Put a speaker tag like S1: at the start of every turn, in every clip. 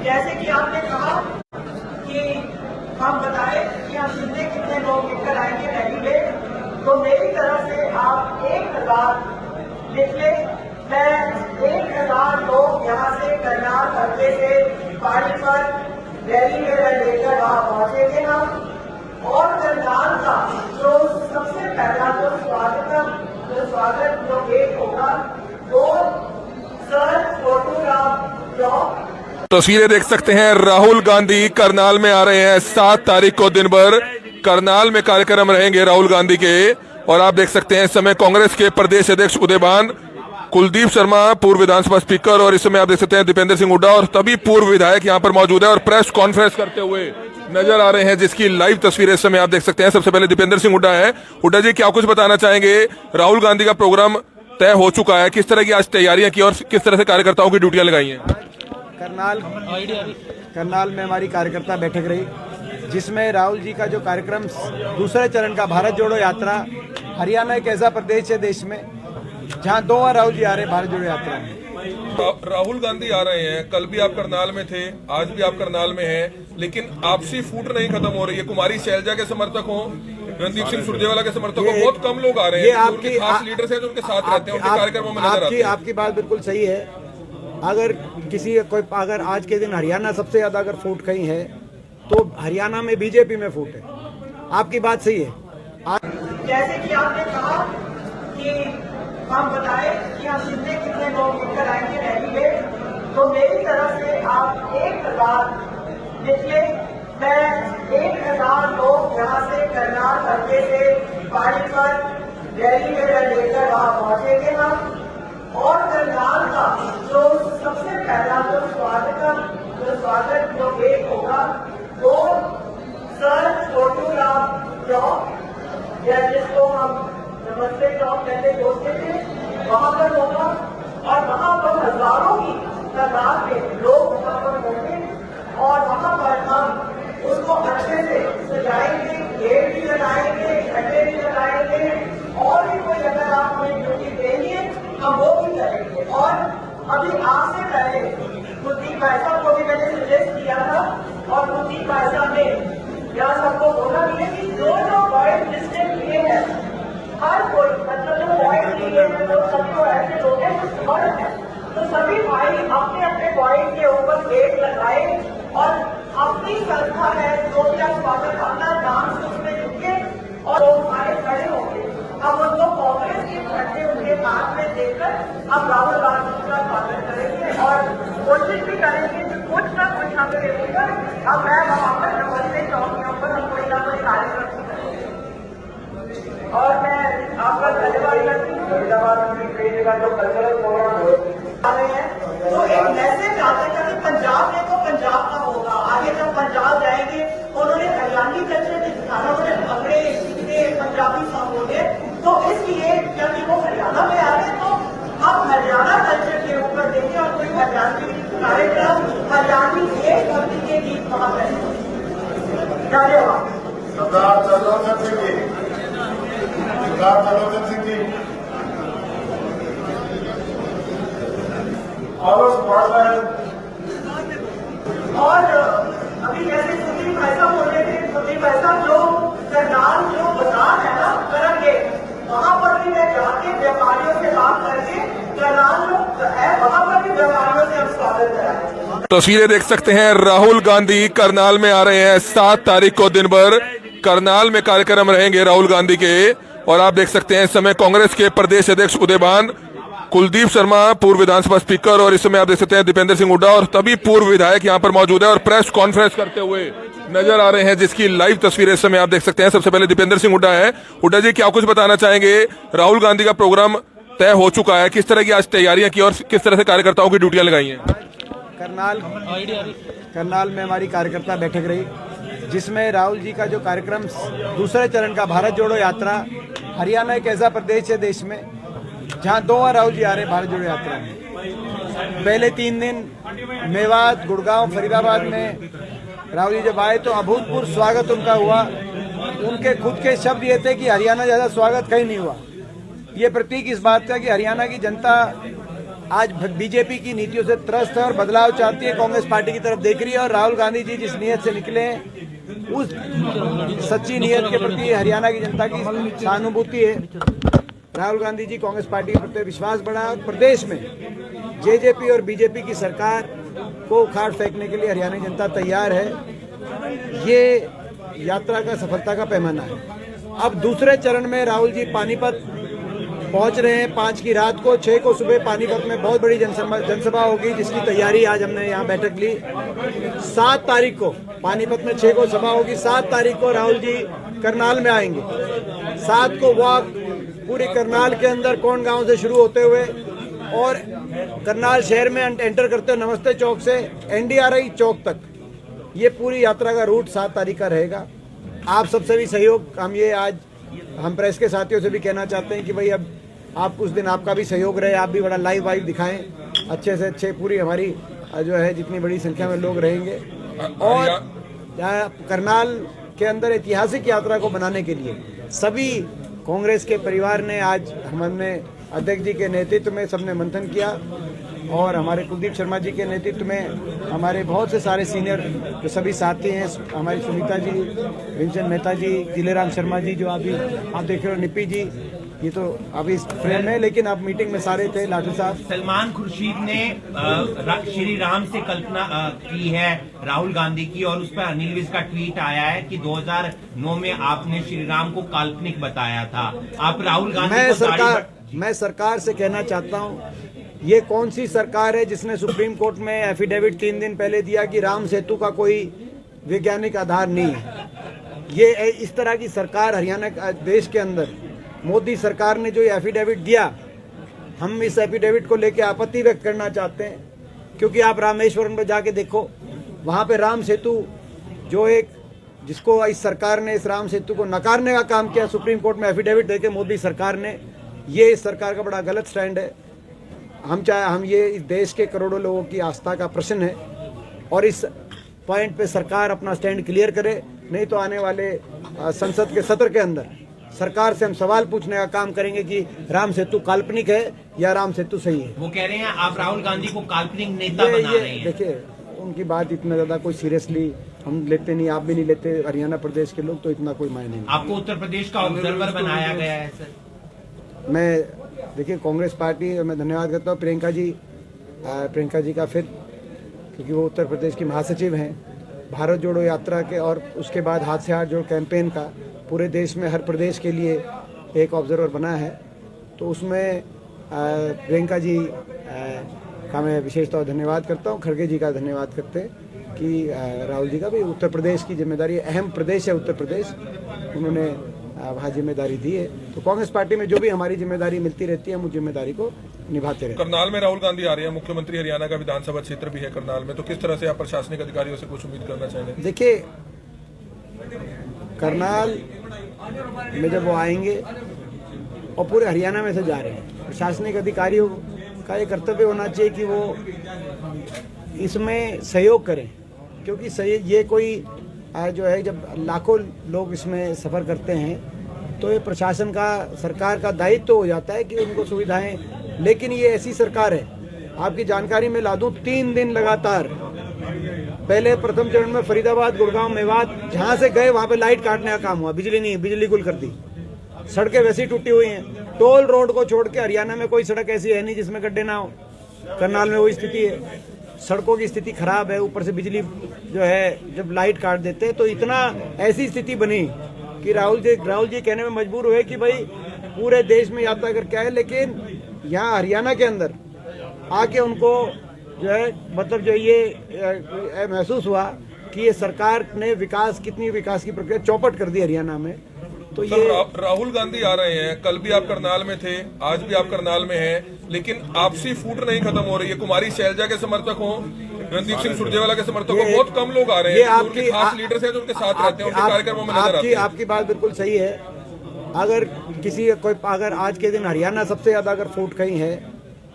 S1: जैसे कि आपने कहा कि हम बताएं कि हम कितने लोग मिलकर आएंगे रैली में, तो मेरी तरफ से आप 1000 लिख लें। मैं 1000 लोग यहाँ से करनाल हल्के से पानीपत रैली में लेकर वहाँ पहुंचेंगे हम। और करनाल का जो सबसे पहला स्वागत जो गेट होगा वो सर फोटोग्राफ ब्लॉक।
S2: तस्वीरें देख सकते हैं, राहुल गांधी करनाल में आ रहे हैं। 7 तारीख को दिन भर करनाल में कार्यक्रम रहेंगे राहुल गांधी के। और आप देख सकते हैं इस समय कांग्रेस के प्रदेश अध्यक्ष उदयभान, कुलदीप शर्मा पूर्व विधानसभा स्पीकर, और इस समय आप देख सकते हैं दीपेंद्र सिंह हुड्डा और सभी पूर्व विधायक यहाँ पर मौजूद है और प्रेस कॉन्फ्रेंस करते हुए नजर आ रहे हैं, जिसकी लाइव तस्वीरें इस समय आप देख सकते हैं। सबसे पहले दीपेंद्र सिंह हुड्डा है। हुड्डा जी, क्या कुछ बताना चाहेंगे? राहुल गांधी का प्रोग्राम तय हो चुका है, किस तरह की आज तैयारियां की और किस तरह से कार्यकर्ताओं की ड्यूटियां लगाई हैं?
S3: करनाल में हमारी कार्यकर्ता बैठक रही, जिसमें राहुल जी का जो कार्यक्रम दूसरे चरण का भारत जोड़ो यात्रा, हरियाणा एक ऐसा प्रदेश है देश में जहां 2 बार राहुल जी आ रहे हैं भारत जोड़ो यात्रा में।
S2: राहुल गांधी आ रहे हैं, कल भी आप करनाल में थे, आज भी आप करनाल में हैं, लेकिन आपसी फूट नहीं खत्म हो रही है। कुमारी शैलजा के समर्थक हो, रणदीप सिंह सुरजेवाला के समर्थक हो, बहुत कम लोग आ रहे हैं। आपके खास लीडर्स हैं जो उनके साथ रहते हैं, उनके कार्यक्रमों में नजर आते हैं।
S3: आपकी बात बिल्कुल सही है। अगर आज के दिन हरियाणा सबसे ज्यादा अगर फूट कहीं है तो हरियाणा में बीजेपी में फूट है। आपकी बात सही है।
S1: जैसे कि आपने कहा कि हम बताएं कि हम कितने लोग मिलकर आएंगे रैली में, तो मेरी तरफ से आप 1000 लिख लें। मैं 1000 लोग यहाँ से करनाल हल्के से पानीपत रैली में लेकर वहाँ पहुंचेंगे हम। और करनाल का जो सबसे पहला स्वागत जो गेट होगा वो सर फोटोग्राफ ब्लॉक, या जिसको हम नमस्ते चौक पहले बोलते थे, वहां पर होगा। और वहां पर हजारों की तादाद में लोग वहां पर होंगे और वहां पर हम उसको अच्छे से सजाएंगे, गेट भी लगाएंगे, झंडे भी लगाएंगे, और भी कोई अगर आप हमें ड्यूटी देंगे हम वो भी करेंगे। और अभी आपसे पहले कुलदीप भाई साहब को भी मैंने सजेस्ट किया था, और कुलदीप भाई साहब ने यहाँ सबको बोला भी है कि जो पॉइंट जिसने लिए हैं, हर कोई मतलब जो पॉइंट लिए हैं वो सबको ऐसे लोग हैं जो स्मर्थ है, तो सभी भाई अपने अपने पॉइंट के ऊपर गेट लगाए और अपनी संस्था है जो भी आप स्वागत अपना डांस उसमें जुटे और वो हमारे खड़े होंगे। अब उनको कांग्रेस के झंडे उनके हाथ में देकर हम राहुल गांधी का स्वागत करेंगे और कोशिश भी करेंगे कि कुछ ना कुछ हमें मिलेगा। अब मैं वहां पर नमस्ते चौकियों पर हम कोई ना कोई कार्यक्रम करेंगे। और मैं आपका धन्यवाद करती हूँ। फरीदाबाद में कई जगह जो कल्चरल प्रोग्राम आ रहे हैं, तो एक मैसेज आता है कि पंजाब में तो पंजाब का होगा, आगे जब पंजाब जाएंगे उन्होंने हरियाणवी कल्चर भी दिखाना, उन्होंने भंगड़े सीखने पंजाबी सॉन्ग होंगे, तो इसलिए क्योंकि वो हरियाणा में आ रहे हैं तो हम हरियाणा कल्चर के ऊपर देंगे और कोई हरियाणवी कार्यक्रम, हरियाणवी देशभक्ति के गीत वहां करेंगे। धन्यवाद।
S4: सरदार चंद्रशेखर सिंह जी, सरदार चंद्रशेखर सिंह जी
S1: और अभी जैसे सुदीप भाई साहब बोल रहे थे, सुदीप भाई साहब जो करनाल जो बाजार है ना करेंगे, वहां पर भी मैं जाके व्यापारियों से बात करके करनाल जो है वहां पर भी व्यापारियों से हम स्वागत कराएंगे।
S2: तस्वीरें देख सकते हैं, राहुल गांधी करनाल में आ रहे हैं। 7 तारीख को दिन भर करनाल में कार्यक्रम रहेंगे राहुल गांधी के। और आप देख सकते हैं इस समय कांग्रेस के प्रदेश अध्यक्ष उदयभान, कुलदीप शर्मा पूर्व विधानसभा स्पीकर, और इस समय आप देख सकते हैं दीपेंद्र सिंह हुड्डा और सभी पूर्व विधायक यहाँ पर मौजूद है और प्रेस कॉन्फ्रेंस करते हुए नजर आ रहे हैं, जिसकी लाइव तस्वीरें इस समय आप देख सकते हैं। सबसे पहले दीपेंद्र सिंह हुड्डा है। हुड्डा जी, क्या कुछ बताना चाहेंगे? राहुल गांधी का प्रोग्राम तय हो चुका है, किस तरह की आज तैयारियां की और किस तरह से कार्यकर्ताओं की ड्यूटियां लगाई हैं?
S3: करनाल में हमारी कार्यकर्ता बैठक रही, जिसमें राहुल जी का जो कार्यक्रम दूसरे चरण का भारत जोड़ो यात्रा, हरियाणा एक ऐसा प्रदेश है देश में जहां 2 बार राहुल जी आ रहे हैं भारत जोड़ो यात्रा में। पहले 3 दिन मेवात, गुड़गांव, फरीदाबाद में राहुल जी जब आए तो अभूतपूर्व स्वागत उनका हुआ। उनके खुद के शब्द ये थे कि हरियाणा ज्यादा स्वागत कहीं नहीं हुआ। ये प्रतीक इस बात का कि हरियाणा की जनता आज बीजेपी की नीतियों से त्रस्त है और बदलाव चाहती है, कांग्रेस पार्टी की तरफ देख रही है। और राहुल गांधी जी जिस नीयत से निकले हैं उस सच्ची नीयत के प्रति हरियाणा की जनता की सहानुभूति है। राहुल गांधी जी कांग्रेस पार्टी के प्रति विश्वास बढ़ा। प्रदेश में जेजेपी और बीजेपी की सरकार को उखाड़ फेंकने के लिए हरियाणा की जनता तैयार है। ये यात्रा का सफलता का पैमाना है। अब दूसरे चरण में राहुल जी पानीपत पहुंच रहे हैं 5 की रात को। 6 को सुबह पानीपत में बहुत बड़ी जनसभा होगी, जिसकी तैयारी आज हमने यहाँ बैठक ली। 7 तारीख को पानीपत में 6 को सभा होगी। 7 तारीख को राहुल जी करनाल में आएंगे। 7 को वॉक पूरी करनाल के अंदर कोंड गांव से शुरू होते हुए और करनाल शहर में एंटर करते हुए नमस्ते चौक से NDRI चौक तक ये पूरी यात्रा का रूट 7 तारीख का रहेगा। आप सबसे भी सहयोग हम प्रेस के साथियों से भी कहना चाहते हैं कि भाई अब आप उस दिन आपका भी सहयोग रहे, आप भी बड़ा लाइव वाइव दिखाएं, अच्छे से अच्छे पूरी हमारी जो है जितनी बड़ी संख्या में लोग रहेंगे। और करनाल के अंदर ऐतिहासिक यात्रा को बनाने के लिए सभी कांग्रेस के परिवार ने आज हमने अध्यक्ष जी के नेतृत्व में सबने मंथन किया और हमारे कुलदीप शर्मा जी के नेतृत्व में हमारे बहुत से सारे सीनियर जो सभी साथी हैं, हमारी सुनीता जी, विंचन मेहता जी, जिलेराम शर्मा जी जो अभी आप देख रहे हो, निपी जी, ये तो अभी फ्रेम है लेकिन आप मीटिंग में सारे थे। लाठू साहब,
S5: सलमान खुर्शीद ने श्री राम से कल्पना की है राहुल गांधी की और उस पर अनिल विज का ट्वीट आया है कि 2009 में आपने श्री राम को काल्पनिक बताया था। आप राहुल गांधी
S3: मैं सरकार से कहना चाहता हूँ, ये कौन सी सरकार है जिसने सुप्रीम कोर्ट में एफिडेविट 3 दिन पहले दिया कि राम सेतु का कोई वैज्ञानिक आधार नहीं है। ये इस तरह की सरकार हरियाणा देश के अंदर मोदी सरकार ने जो एफिडेविट दिया, हम इस एफिडेविट को लेकर आपत्ति व्यक्त करना चाहते हैं। क्योंकि आप रामेश्वरम में जाके देखो, वहाँ पे राम सेतु जो जिसको इस सरकार ने इस राम सेतु को नकारने का काम किया सुप्रीम कोर्ट में एफिडेविट देके मोदी सरकार ने, ये इस सरकार का बड़ा गलत स्टैंड है। हम ये इस देश के करोड़ों लोगों की आस्था का प्रश्न है और इस पॉइंट पे सरकार अपना स्टैंड क्लियर करे, नहीं तो आने वाले संसद के सत्र के अंदर सरकार से हम सवाल पूछने का काम करेंगे कि राम सेतु काल्पनिक है या राम सेतु सही है।
S5: वो कह रहे हैं आप राहुल गांधी को काल्पनिक नेता बना रहे हैं।
S3: देखिए, उनकी बात इतना ज्यादा कोई सीरियसली हम लेते नहीं, आप भी नहीं लेते, हरियाणा प्रदेश के लोग, तो इतना कोई मायने नहीं।
S5: आपको उत्तर प्रदेश का ऑब्जर्वर बनाया गया है सर।
S3: मैं देखिए कांग्रेस पार्टी, मैं धन्यवाद करता हूँ प्रियंका जी का फिर, क्योंकि वो उत्तर प्रदेश की महासचिव हैं। भारत जोड़ो यात्रा के और उसके बाद हाथ से हाथ जोड़ो कैंपेन का पूरे देश में हर प्रदेश के लिए एक ऑब्जर्वर बना है, तो उसमें प्रियंका जी का मैं विशेष तौर धन्यवाद करता हूँ। खड़गे जी का धन्यवाद करते कि राहुल जी का भी उत्तर प्रदेश की जिम्मेदारी, अहम प्रदेश है उत्तर प्रदेश, उन्होंने वहाँ जिम्मेदारी दी है। तो कांग्रेस पार्टी में जो भी हमारी जिम्मेदारी मिलती रहती है हम उस जिम्मेदारी को निभाते रहते हैं।
S2: करनाल में राहुल गांधी आ रहे हैं, मुख्यमंत्री हरियाणा का विधानसभा क्षेत्र भी है करनाल में, तो किस तरह से आप प्रशासनिक अधिकारियों से कुछ उम्मीद करना चाहेंगे?
S3: देखिए, करनाल में जब वो आएंगे और पूरे हरियाणा में से जा रहे हैं, प्रशासनिक अधिकारियों का ये कर्तव्य होना चाहिए कि वो इसमें सहयोग करें, क्योंकि ये कोई जो है जब लाखों लोग इसमें सफ़र करते हैं तो ये प्रशासन का, सरकार का दायित्व हो जाता है कि उनको सुविधाएं। लेकिन ये ऐसी सरकार है, आपकी जानकारी में ला दूं, 3 दिन लगातार, पहले प्रथम चरण में फरीदाबाद, गुड़गांव, मेवात, जहां से गए वहां पे लाइट काटने का काम हुआ, बिजली नहीं, बिजली गुल कर दी। सड़कें वैसी टूटी हुई हैं, टोल रोड को छोड़ के हरियाणा में कोई सड़क ऐसी है नहीं जिसमें गड्ढे ना हो। करनाल में वही स्थिति है, सड़कों की स्थिति खराब है, ऊपर से बिजली जो है जब लाइट काट देते हैं तो इतना ऐसी स्थिति बनी कि राहुल जी कहने में मजबूर हुए कि भाई पूरे देश में यात्रा करके आए, लेकिन यहाँ हरियाणा के अंदर आके उनको जो है मतलब जो ये महसूस हुआ कि ये सरकार ने कितनी विकास की प्रक्रिया चौपट कर दी हरियाणा में। तो ये
S2: राहुल गांधी आ रहे हैं, कल भी आप करनाल में थे, आज भी आप करनाल में हैं, लेकिन आपसी फूट नहीं खत्म हो रही है। कुमारी शैलजा के समर्थक हो, रणदीप सिंह सुरजेवाला के समर्थक हो, बहुत कम लोग आ रहे हैं। आपके खास लीडर्स हैं जो उनके साथ रहते हैं, उनके कार्यक्रमों में नजर आते हैं।
S3: आपकी बात बिल्कुल सही है। अगर आज के दिन हरियाणा सबसे ज्यादा अगर फूट कहीं है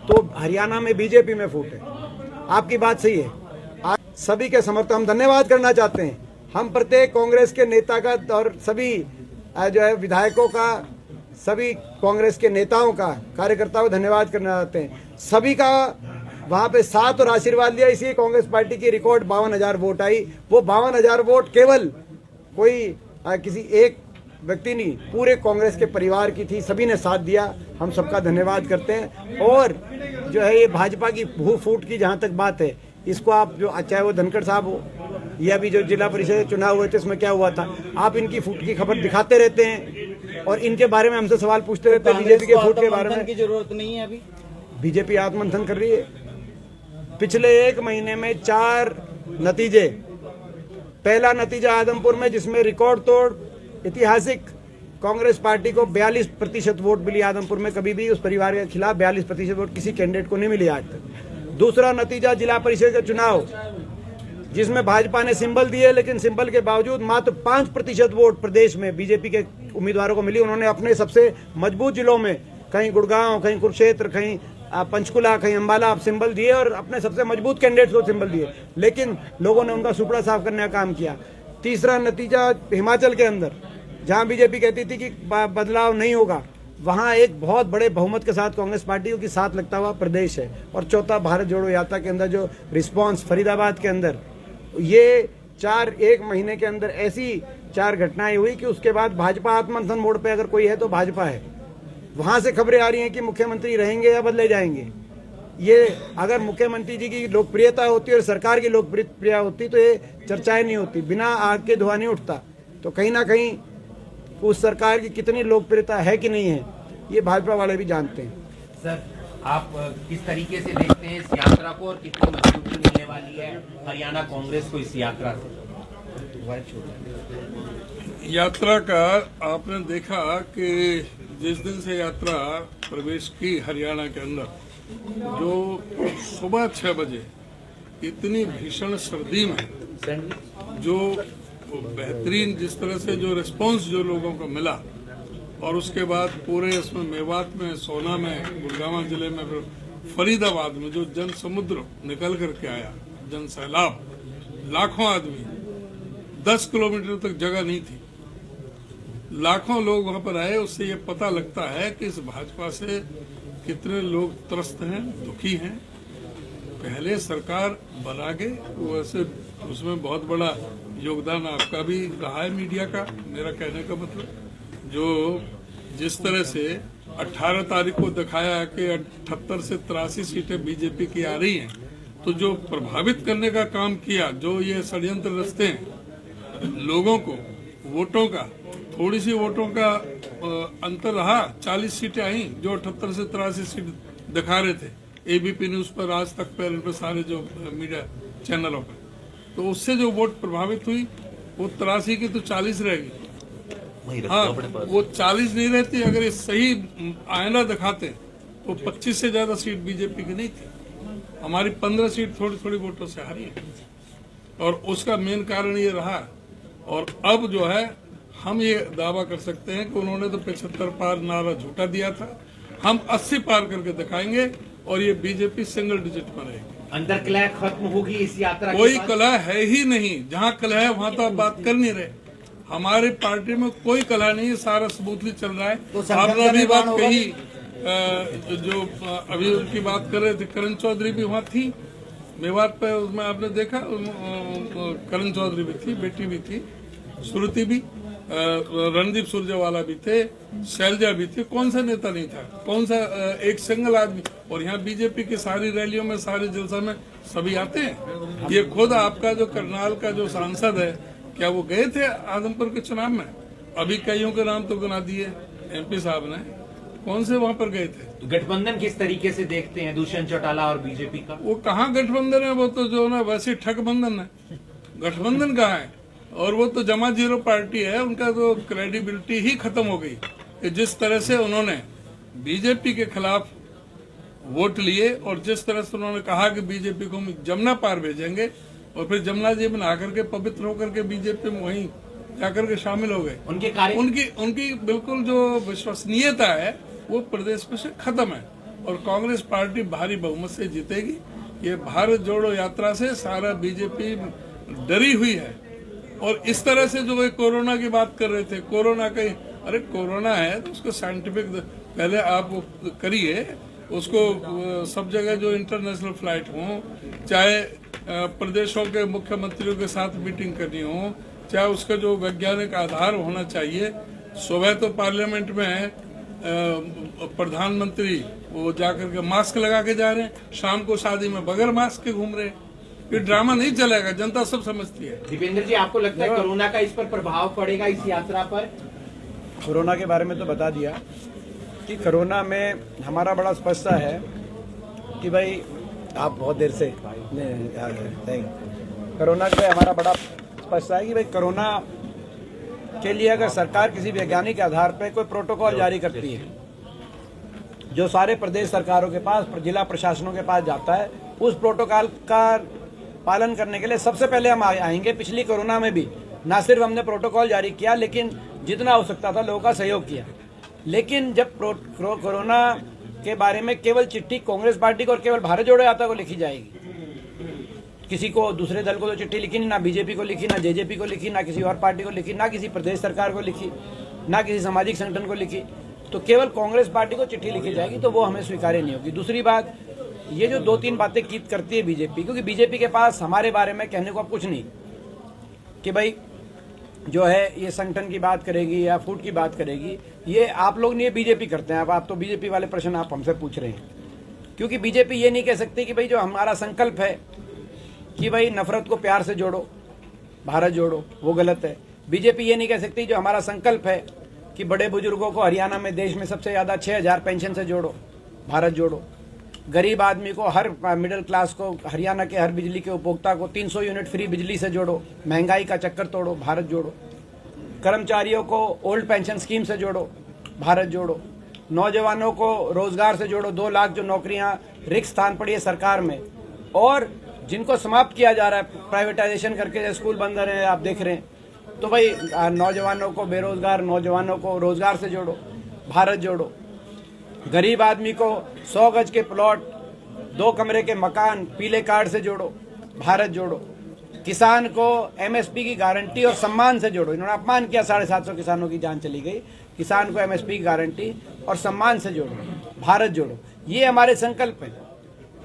S3: तो हरियाणा में बीजेपी में फूट है। आपकी बात सही है। आज सभी के समर्थक हम धन्यवाद करना चाहते हैं। हम प्रत्येक कांग्रेस के नेता का और सभी जो है विधायकों का, सभी कांग्रेस के नेताओं का, कार्यकर्ताओं का धन्यवाद करना चाहते हैं। सभी का वहां पे साथ और आशीर्वाद लिया, इसलिए कांग्रेस पार्टी की रिकॉर्ड 52,000 वोट आई। वो 52,000 वोट केवल कोई किसी एक व्यक्ति नहीं, पूरे कांग्रेस के परिवार की थी, सभी ने साथ दिया। हम सबका धन्यवाद करते हैं। और जो है ये भाजपा की भू फूट की जहां तक बात है, इसको आप जो चाहे वो धनखड़ साहब हो या भी जो जिला परिषद चुनाव हुए थे इसमें क्या हुआ था, आप इनकी फूट की खबर दिखाते रहते हैं और इनके बारे में हमसे सवाल पूछते रहते हैं। बीजेपी के फूट के बारे में
S6: की जरूरत नहीं है। अभी
S3: बीजेपी आत्ममंथन कर रही है। पिछले 1 महीने में 4 नतीजे। पहला नतीजा आदमपुर में, जिसमें रिकॉर्ड तोड़ ऐतिहासिक कांग्रेस पार्टी को 42% वोट मिली आदमपुर में। कभी भी उस परिवार के खिलाफ 42% वोट किसी कैंडिडेट को नहीं मिली आज तक। दूसरा नतीजा जिला परिषद के चुनाव, जिसमें भाजपा ने सिंबल दिए, लेकिन सिंबल के बावजूद मात्र 5% वोट प्रदेश में बीजेपी के उम्मीदवारों को मिली। उन्होंने अपने सबसे मजबूत जिलों में, कहीं गुड़गांव, कहीं कुरुक्षेत्र, कहीं पंचकुला, कहीं अंबाला, आप सिंबल दिए और अपने सबसे मजबूत कैंडिडेट्स को सिंबल दिए, लेकिन लोगों ने उनका सुपड़ा साफ करने का काम किया। तीसरा नतीजा हिमाचल के अंदर, जहां बीजेपी कहती थी कि बदलाव नहीं होगा, वहां एक बहुत बड़े बहुमत के साथ कांग्रेस पार्टी के साथ लगता हुआ प्रदेश है। और चौथा, भारत जोड़ो यात्रा के अंदर जो रिस्पांस फरीदाबाद के अंदर, ये 1 महीने के अंदर ऐसी 4 घटनाएं हुई कि उसके बाद भाजपा आत्ममंथन मोड पे अगर कोई है तो भाजपा है। वहां से खबरें आ रही हैं कि मुख्यमंत्री रहेंगे या बदले जाएंगे। ये अगर मुख्यमंत्री जी की लोकप्रियता होती और सरकार की लोकप्रियता होती तो ये चर्चाएं नहीं होती, बिना आग के धुआं नहीं उठता। तो कहीं ना कहीं उस सरकार की कितनी लोकप्रियता है कि नहीं है, ये भाजपा वाले भी जानते हैं।
S5: सर, आप किस तरीके से देखते हैं इस यात्रा को और कितनी मजबूती मिलने वाली है हरियाणा कांग्रेस को इस यात्रा से?
S7: यात्रा का आपने देखा कि जिस दिन से यात्रा प्रवेश की हरियाणा के अंदर, जो सुबह 6 बजे इतनी भीषण सर्दी में जो बेहतरीन जिस तरह से जो रिस्पांस जो लोगों को मिला, और उसके बाद पूरे इसमें मेवात में, सोना में, गुड़गांव जिले में, फिर फरीदाबाद में जो जन समुद्र निकल करके आया, जन सैलाब, लाखों आदमी, 10 किलोमीटर तक जगह नहीं थी, लाखों लोग वहां पर आए। उससे ये पता लगता है कि इस भाजपा से कितने लोग त्रस्त हैं, दुखी हैं। पहले सरकार बना के वैसे उसमें बहुत बड़ा योगदान आपका भी रहा है, मीडिया का। मेरा कहने का मतलब जो जिस तरह से 18 तारीख को दिखाया कि 78 से 83 सीटें बीजेपी की आ रही हैं, तो जो प्रभावित करने का काम किया, जो ये षड्यंत्र रचते हैं, लोगों को वोटों का, थोड़ी सी वोटों का अंतर रहा, 40 सीटें आई जो 78 से 83 सीट दिखा रहे थे एबीपी न्यूज पर, आज तक पर, इन पर सारे जो मीडिया चैनलों पर। तो उससे जो वोट प्रभावित हुई वो 83 की तो 40 रहेगी। हाँ, वो 40 नहीं रहती। अगर ये सही आईना दिखाते तो 25 से ज्यादा सीट बीजेपी की नहीं थी। हमारी 15 सीट थोड़ी थोड़ी वोटों से हारी है, और उसका मेन कारण ये रहा। और अब जो है हम ये दावा कर सकते हैं कि उन्होंने तो 75 पार नारा झूठा दिया था, हम 80 पार करके दिखाएंगे और ये बीजेपी सिंगल डिजिट में रहेगी।
S5: अंदर कलह खत्म होगी इस यात्रा
S7: कोई कलह है ही नहीं। जहाँ कलह है वहाँ तो आप बात कर नहीं रहे। हमारी पार्टी में कोई कलह नहीं है, सारा स्मूथली चल रहा है। आपने अभी बात कही, जो अभी उनकी बात कर रहे थे, करण चौधरी भी वहाँ थी मेवात पे, उसमें आपने देखा करण चौधरी भी थी, बेटी भी थी, श्रुति भी, रणदीप सुरजेवाला भी थे, शैलजा भी थी। कौन सा नेता नहीं था, कौन सा एक सिंगल आदमी। और यहाँ बीजेपी की सारी रैलियों में, सारे जलसा में सभी आते हैं। ये खुद आपका जो करनाल का जो सांसद है, क्या वो गए थे आदमपुर के चुनाव में? अभी कईयों के नाम तो गिना दिए एमपी साहब ने, कौन से वहाँ पर गए थे?
S5: गठबंधन किस तरीके से देखते हैं दुष्यंत चौटाला और बीजेपी का?
S7: वो कहाँ गठबंधन है, वो तो जो ना वैसे ठगबंधन है। गठबंधन कहाँ है? और वो तो जमा जीरो पार्टी है। उनका तो क्रेडिबिलिटी ही खत्म हो गई कि जिस तरह से उन्होंने बीजेपी के खिलाफ वोट लिए और जिस तरह से उन्होंने कहा कि बीजेपी को हम जमुना पार भेजेंगे, और फिर जमुना जी में नहा करके पवित्र होकर के बीजेपी में वहीं जाकर के शामिल हो गए। उनकी बिल्कुल जो विश्वसनीयता है वो प्रदेश में से खत्म है। और कांग्रेस पार्टी भारी बहुमत से जीतेगी। ये भारत जोड़ो यात्रा से सारा बीजेपी डरी हुई है। और इस तरह से जो कोरोना की बात कर रहे थे, कोरोना का, अरे कोरोना है तो उसको साइंटिफिक पहले आप करिए, उसको सब जगह जो इंटरनेशनल फ्लाइट हो, चाहे प्रदेशों के मुख्यमंत्रियों के साथ मीटिंग करनी हो, चाहे उसका जो वैज्ञानिक आधार होना चाहिए। सुबह तो पार्लियामेंट में प्रधानमंत्री वो जाकर के मास्क लगा के जा रहे हैं, शाम को शादी में बगैर मास्क के घूम रहे हैं। ये ड्रामा नहीं चलेगा, जनता सब समझती है।
S5: दीपेंद्र जी, आपको लगता है कोरोना का इस पर प्रभाव पड़ेगा, इस यात्रा पर?
S3: कोरोना के बारे में तो बता दिया कि कोरोना में हमारा बड़ा स्पष्ट है कि भाई आप बहुत देर से कोरोना पे हमारा बड़ा स्पष्ट है कि भाई कोरोना के लिए अगर सरकार किसी वैज्ञानिक आधार पर कोई प्रोटोकॉल जारी करती है, जो सारे प्रदेश सरकारों के पास, जिला प्रशासनों के पास जाता है, उस प्रोटोकॉल का पालन करने के लिए सबसे पहले हम आएंगे। पिछली कोरोना में भी ना सिर्फ हमने प्रोटोकॉल जारी किया, लेकिन जितना हो सकता था लोगों का सहयोग किया। लेकिन जब कोरोना के बारे में केवल चिट्ठी कांग्रेस पार्टी को और केवल भारत जोड़ो यात्रा को लिखी जाएगी, किसी को दूसरे दल को तो चिट्ठी लिखी नहीं, ना बीजेपी को लिखी, ना जेजेपी को लिखी, ना किसी और पार्टी को लिखी, ना किसी प्रदेश सरकार को लिखी, ना किसी सामाजिक संगठन को लिखी, तो केवल कांग्रेस पार्टी को चिट्ठी लिखी जाएगी, तो वो हमें स्वीकार्य नहीं होगी। दूसरी बात, ये जो 2-3 बातें करती है बीजेपी, क्योंकि बीजेपी के पास हमारे बारे में कहने को अब कुछ नहीं कि भाई जो है ये संगठन की बात करेगी या फूड की बात करेगी, ये आप लोग नहीं, ये बीजेपी करते हैं। अब आप तो बीजेपी वाले प्रश्न आप हमसे पूछ रहे हैं, क्योंकि बीजेपी ये नहीं कह सकती कि भाई जो हमारा संकल्प है कि भाई नफरत को प्यार से जोड़ो, भारत जोड़ो, वो गलत है। बीजेपी ये नहीं कह सकती जो हमारा संकल्प है कि बड़े बुजुर्गों को हरियाणा में देश में सबसे ज़्यादा 6,000 पेंशन से जोड़ो, भारत जोड़ो। गरीब आदमी को, हर मिडिल क्लास को, हरियाणा के हर बिजली के उपभोक्ता को 300 यूनिट फ्री बिजली से जोड़ो, महंगाई का चक्कर तोड़ो, भारत जोड़ो। कर्मचारियों को ओल्ड पेंशन स्कीम से जोड़ो, भारत जोड़ो। नौजवानों को रोजगार से जोड़ो, 2 लाख जो नौकरियां रिक्त स्थान पड़ी है सरकार में और जिनको समाप्त किया जा रहा है प्राइवेटाइजेशन करके, स्कूल बंद रहे हैं, आप देख रहे हैं, तो भाई नौजवानों को, बेरोजगार नौजवानों को रोजगार से जोड़ो, भारत जोड़ो। गरीब आदमी को 100 गज के प्लॉट, 2 कमरे के मकान पीले कार्ड से जोड़ो, भारत जोड़ो। किसान को एमएसपी की गारंटी और सम्मान से जोड़ो। इन्होंने अपमान किया, 750 किसानों की जान चली गई। किसान को एमएसपी की गारंटी और सम्मान से जोड़ो, भारत जोड़ो। ये हमारे संकल्प हैं।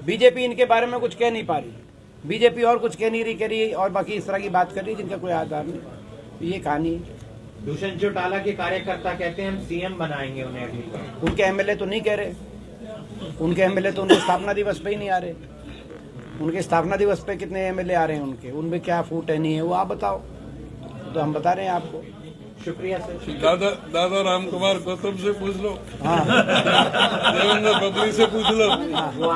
S3: बीजेपी इनके बारे में कुछ कह नहीं पा रही, बीजेपी और कुछ कह नहीं रही और बाकी इस तरह की बात कर रही जिनका कोई आधार नहीं। ये कहानी है।
S5: दुष्यंत चौटाला के कार्यकर्ता कहते हैं हम सीएम बनाएंगे उन्हें अगली बार।
S3: उनके एमएलए तो नहीं कह रहे, उनके एमएलए तो उनके स्थापना दिवस पे ही नहीं आ रहे। उनके स्थापना दिवस पे कितने एमएलए आ रहे हैं उनके, उनमें क्या फूट है नहीं है वो आप बताओ, तो हम बता रहे हैं आपको।
S5: शुक्रिया सर।
S7: दादा राम कुमार गौतम से पूछ लो,
S3: हाँ
S7: देवेंद्र बबली से पूछ लो।